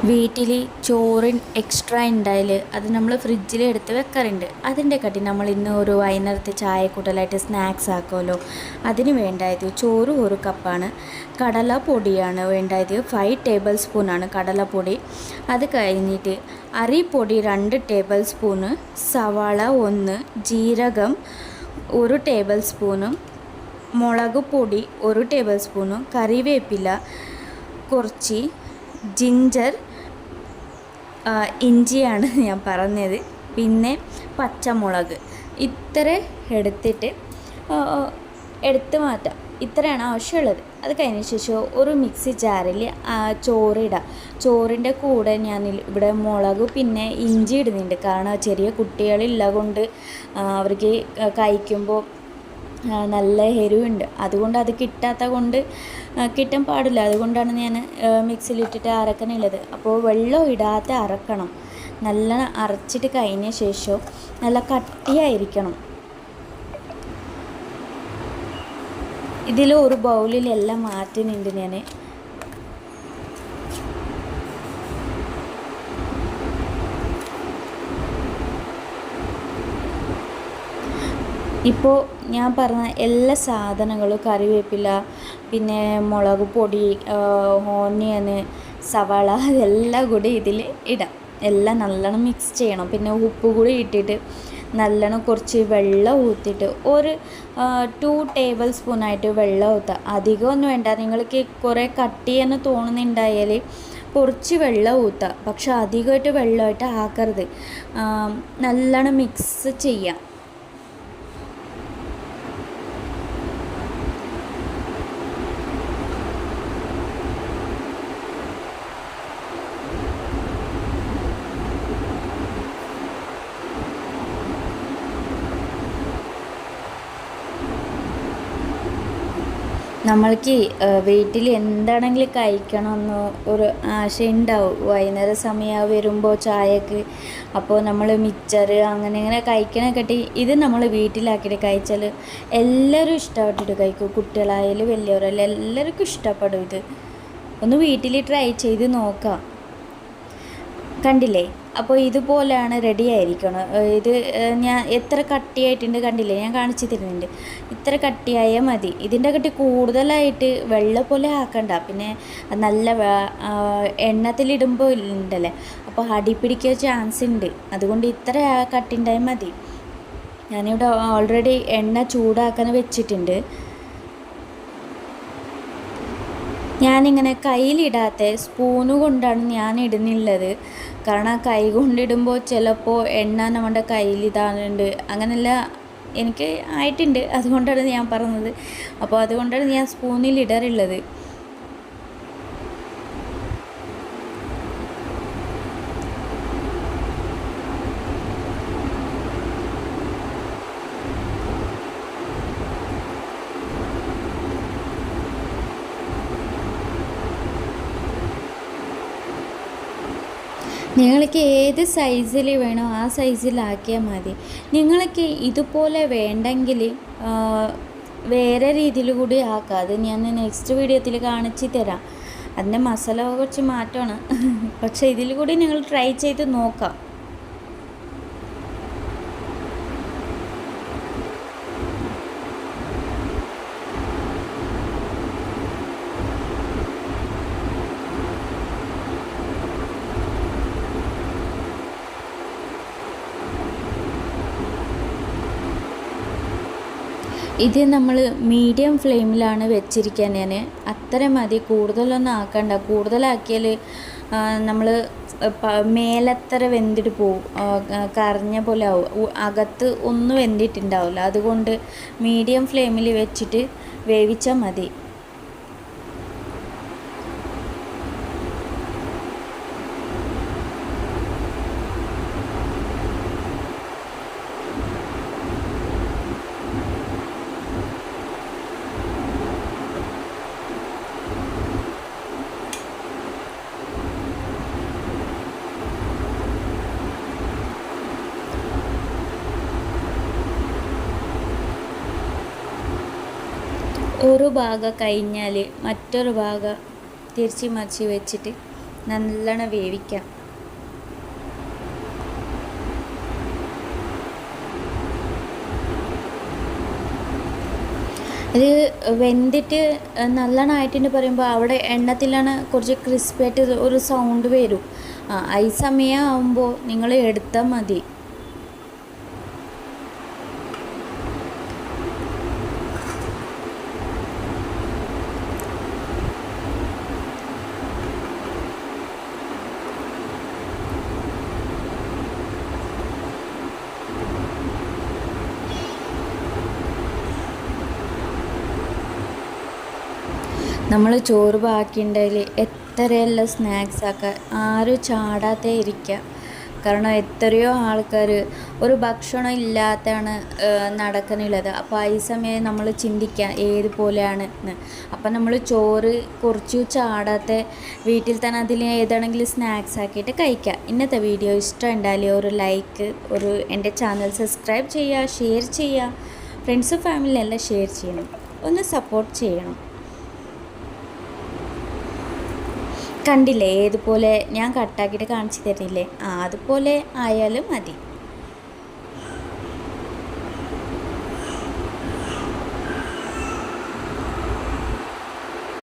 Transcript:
വീട്ടിൽ ചോറ് എക്സ്ട്രാ ഉണ്ടായാൽ അത് നമ്മൾ ഫ്രിഡ്ജിൽ എടുത്ത് വെക്കാറുണ്ട്. അതിൻ്റെ കാട്ടി നമ്മൾ ഇന്ന് ഒരു വൈകുന്നേരത്തെ ചായക്കൂട്ടലായിട്ട് സ്നാക്സ് ആക്കുമല്ലോ. അതിന് വേണ്ടായത് ചോറ് 1 കപ്പാണ്, കടലപ്പൊടിയാണ് വേണ്ടായത് 5 ടേബിൾ സ്പൂണാണ് കടലപ്പൊടി. അത് കഴിഞ്ഞിട്ട് അരിപ്പൊടി 2 ടേബിൾ സ്പൂണ്, സവാള 1, ജീരകം 1 ടേബിൾ സ്പൂണും, മുളക് പൊടി 1 ടേബിൾ സ്പൂണും, കറിവേപ്പില കുറച്ച്, ജിഞ്ചർ ഇഞ്ചിയാണ് ഞാൻ പറഞ്ഞത്, പിന്നെ പച്ചമുളക്. ഇത്ര എടുത്തിട്ട് എടുത്ത് മാറ്റാം. ഇത്രയാണ് ആവശ്യമുള്ളത്. അത് കഴിഞ്ഞ ശേഷം ഒരു മിക്സി ജാറിൽ ചോറിടാം. ചോറിൻ്റെ കൂടെ ഞാൻ ഇവിടെ മുളക് പിന്നെ ഇഞ്ചി ഇടുന്നുണ്ട്. കാരണം ചെറിയ കുട്ടികളുള്ള കൊണ്ട് അവർക്ക് കഴിക്കുമ്പോൾ നല്ല എരിവുണ്ട്. അതുകൊണ്ട് അത് കിട്ടാത്ത കൊണ്ട് കിട്ടാൻ പാടില്ല. അതുകൊണ്ടാണ് ഞാൻ മിക്സിയിലിട്ടിട്ട് അരക്കണുള്ളത്. അപ്പോൾ വെള്ളം ഇടാതെ അരക്കണം. നല്ല അരച്ചിട്ട് കഴിഞ്ഞ ശേഷം നല്ല കട്ടിയായിരിക്കണം. ഇതിൽ ഒരു ബൗളിലെല്ലാം മാറ്റുന്നുണ്ട് ഞാൻ. ഇപ്പോൾ ഞാൻ പറഞ്ഞ എല്ലാ സാധനങ്ങളും കറിവേപ്പില പിന്നെ മുളക് പൊടി, ഓനിയൻ, സവാള ഇതെല്ലാം കൂടി ഇതിൽ ഇടാം. എല്ലാം നല്ലോണം മിക്സ് ചെയ്യണം. പിന്നെ ഉപ്പ് കൂടി ഇട്ടിട്ട് നല്ലോണം കുറച്ച് വെള്ളം ഊറ്റിയിട്ട് ഒരു 2 ടേബിൾ സ്പൂണായിട്ട് വെള്ളം ഊറ്റുക. അധികമൊന്നും വേണ്ട. നിങ്ങൾക്ക് കുറേ കട്ടിയെന്ന് തോന്നുന്നുണ്ടായാൽ കുറച്ച് വെള്ളം ഊറ്റുക. പക്ഷെ അധികമായിട്ട് വെള്ളമായിട്ട് ആക്കരുത്. നല്ലോണം മിക്സ് ചെയ്യാം. നമ്മൾക്ക് വീട്ടിൽ എന്താണെങ്കിലും കഴിക്കണമെന്ന് ഒരു ആശയുണ്ടാവും. വൈകുന്നേര സമയം വരുമ്പോൾ ചായക്ക്. അപ്പോൾ നമ്മൾ മിച്ചർ അങ്ങനെ ഇങ്ങനെ കഴിക്കണൊക്കെ ഇത് നമ്മൾ വീട്ടിലാക്കിയിട്ട് കഴിച്ചാൽ എല്ലാവരും ഇഷ്ടപ്പെട്ടിട്ട് കഴിക്കും. കുട്ടികളായാലും വലിയവരായാലും എല്ലാവർക്കും ഇഷ്ടപ്പെടും. ഇത് ഒന്ന് വീട്ടിൽ ട്രൈ ചെയ്ത് നോക്കാം. കണ്ടില്ലേ? അപ്പോൾ ഇതുപോലെയാണ് റെഡി ആയിരിക്കണം. ഇത് ഞാൻ എത്ര കട്ടിയായിട്ടുണ്ട് കണ്ടില്ലേ? ഞാൻ കാണിച്ചു തരുന്നുണ്ട്. ഇത്ര കട്ടിയായാൽ മതി. ഇതിൻ്റെ കട്ടി കൂടുതലായിട്ട് വെള്ളം പോലെ ആക്കണ്ട. പിന്നെ നല്ല എണ്ണത്തിലിടുമ്പോൾ ഉണ്ടല്ലേ, അപ്പോൾ അടി പിടിക്കാൻ ചാൻസ് ഉണ്ട്. അതുകൊണ്ട് ഇത്ര കട്ടി ഉണ്ടായാൽ മതി. ഞാനിവിടെ ഓൾറെഡി എണ്ണ ചൂടാക്കാൻ വെച്ചിട്ടുണ്ട്. ഞാനിങ്ങനെ കയ്യിലിടാത്ത സ്പൂണ് കൊണ്ടാണ് ഞാൻ ഇടുന്നുള്ളത്. കാരണം കൈ കൊണ്ടിടുമ്പോൾ ചിലപ്പോൾ എണ്ണ നമ്മുടെ കയ്യിൽ ഇടാനുണ്ട്. അങ്ങനെയല്ല എനിക്ക് ആയിട്ടുണ്ട്. അതുകൊണ്ടാണ് ഞാൻ പറഞ്ഞത്. അപ്പോൾ അതുകൊണ്ടാണ് ഞാൻ സ്പൂണിൽ ഇടാറുള്ളത്. നിങ്ങൾക്ക് ഏത് സൈസിൽ വേണോ ആ സൈസിലാക്കിയാൽ മതി. നിങ്ങൾക്ക് ഇതുപോലെ വേണ്ടെങ്കിൽ വേറെ രീതിയിൽ കൂടി ആക്കാം. അത് ഞാൻ നെക്സ്റ്റ് വീഡിയോത്തിൽ കാണിച്ചു തരാം. അതിൻ്റെ മസാല കുറച്ച് മാറ്റമാണ്. പക്ഷേ ഇതിൽ കൂടി നിങ്ങൾ ട്രൈ ചെയ്ത് നോക്കാം. ഇത് നമ്മൾ മീഡിയം ഫ്ലെയിമിലാണ് വെച്ചിരിക്കാൻ. ഞാൻ അത്ര മതി, കൂടുതലൊന്നും ആക്കണ്ട. കൂടുതലാക്കിയാൽ നമ്മൾ മേലത്ര വെന്തിട്ട് പോവും, കറിഞ്ഞ പോലെ ആവും. അകത്ത് ഒന്നും വെന്തിട്ടുണ്ടാവില്ല. അതുകൊണ്ട് മീഡിയം ഫ്ലെയിമിൽ വെച്ചിട്ട് വേവിച്ചാൽ മതി. ഒരു ഭാഗം കഴിഞ്ഞാൽ മറ്റൊരു ഭാഗം തിരിച്ച് മറിച്ച് വെച്ചിട്ട് നല്ലോണം വേവിക്കാം. ഇത് വെന്തിട്ട് നല്ലോണമായിട്ടെന്ന് പറയുമ്പോൾ അവിടെ എണ്ണത്തിലാണ് കുറച്ച് ക്രിസ്പിയായിട്ട് ഒരു സൗണ്ട് വരും. ഈ സമയം ആകുമ്പോൾ നിങ്ങൾ എടുത്താൽ മതി. നമ്മൾ ചോറ് ബാക്കിയുണ്ടെങ്കിൽ എത്രയെല്ലാം സ്നാക്സ് ആക്കുക, ആരും ചാടാതെ ഇരിക്കുക. കാരണം എത്രയോ ആൾക്കാർ ഒരു ഭക്ഷണം ഇല്ലാത്തതാണ് നടക്കുന്നുള്ളത്. അപ്പോൾ ഈ സമയം നമ്മൾ ചിന്തിക്കുക ഏതുപോലെയാണ് എന്ന്. അപ്പം നമ്മൾ ചോറ് കുറച്ച് ചാടാത്ത വീട്ടിൽ തന്നെ അതിൽ ഏതാണെങ്കിലും സ്നാക്സ് ആക്കിയിട്ട് കഴിക്കുക. ഇന്നത്തെ വീഡിയോ ഇഷ്ടമുണ്ടായാൽ ഒരു ലൈക്ക്, എൻ്റെ ചാനൽ സബ്സ്ക്രൈബ് ചെയ്യുക, ഷെയർ ചെയ്യുക. ഫ്രണ്ട്സും ഫാമിലിയെല്ലാം ഷെയർ ചെയ്യണം, ഒന്ന് സപ്പോർട്ട് ചെയ്യണം. കണ്ടില്ലേ ഏതുപോലെ ഞാൻ കട്ടാക്കിയിട്ട് കാണിച്ചു തരില്ലേ? അതുപോലെ ആയാലും മതി.